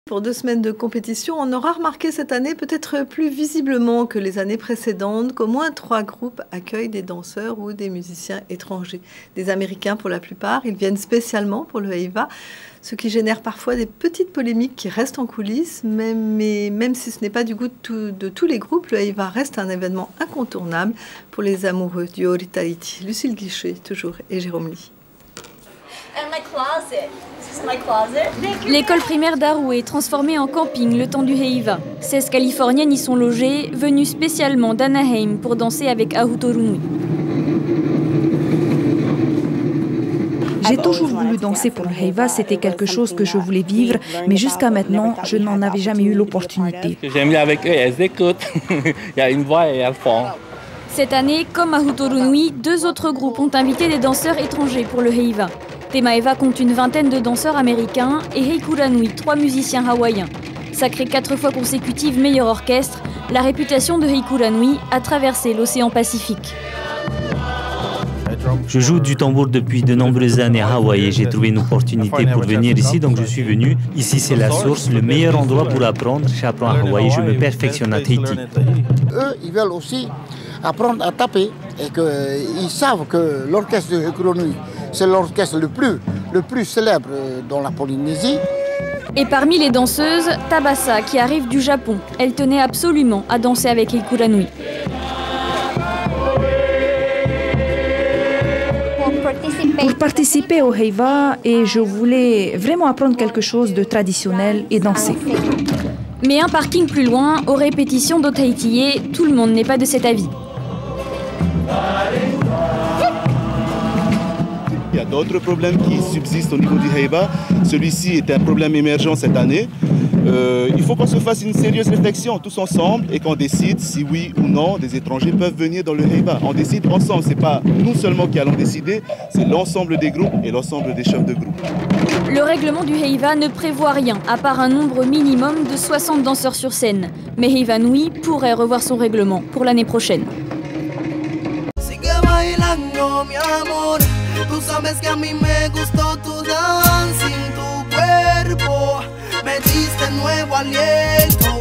Pour 2 semaines de compétition, on aura remarqué cette année, peut-être plus visiblement que les années précédentes, qu'au moins 3 groupes accueillent des danseurs ou des musiciens étrangers. Des Américains pour la plupart, ils viennent spécialement pour le Heiva, ce qui génère parfois des petites polémiques qui restent en coulisses, mais même si ce n'est pas du goût de tous les groupes, le Heiva reste un événement incontournable pour les amoureux du Ori Tahiti. Lucille Guichet, toujours, et Jérôme Lee. L'école primaire d'Aru est transformée en camping le temps du Heiva. 16 Californiennes y sont logées, venues spécialement d'Anaheim pour danser avec Ahutorunui. J'ai toujours voulu danser pour le Heiva, c'était quelque chose que je voulais vivre, mais jusqu'à maintenant, je n'en avais jamais eu l'opportunité. J'aime bien avec eux, elles écoutent. Il y a une voix et elles font. Cette année, comme Ahutorunui, 2 autres groupes ont invité des danseurs étrangers pour le Heiva. Temaeva compte une vingtaine de danseurs américains et Heikuranui 3 musiciens hawaïens. Sacrée 4 fois consécutive meilleur orchestre, la réputation de Heikuranui a traversé l'océan Pacifique. Je joue du tambour depuis de nombreuses années à Hawaï et j'ai trouvé une opportunité pour venir ici, donc je suis venu. Ici, c'est la source, le meilleur endroit pour apprendre. J'apprends à Hawaï et je me perfectionne à Tahiti. Eux, ils veulent aussi apprendre à taper et qu'ils savent que l'orchestre de Heikuranui, c'est l'orchestre le plus célèbre dans la Polynésie. Et parmi les danseuses, Tabasa qui arrive du Japon. Elle tenait absolument à danser avec Heikuranui. Pour participer au Heiva, et je voulais vraiment apprendre quelque chose de traditionnel et danser. Mais un parking plus loin, aux répétitions d'Otahitié, tout le monde n'est pas de cet avis. Il y a d'autres problèmes qui subsistent au niveau du Heiva. Celui-ci est un problème émergent cette année. Il faut qu'on se fasse une sérieuse réflexion tous ensemble et qu'on décide si oui ou non des étrangers peuvent venir dans le Heiva. On décide ensemble, ce n'est pas nous seulement qui allons décider, c'est l'ensemble des groupes et l'ensemble des chefs de groupe. Le règlement du Heiva ne prévoit rien, à part un nombre minimum de 60 danseurs sur scène. Mais Heivanui pourrait revoir son règlement pour l'année prochaine. Tú sabes que a mí me gustó tu dancing, tu cuerpo, me diste nuevo aliento.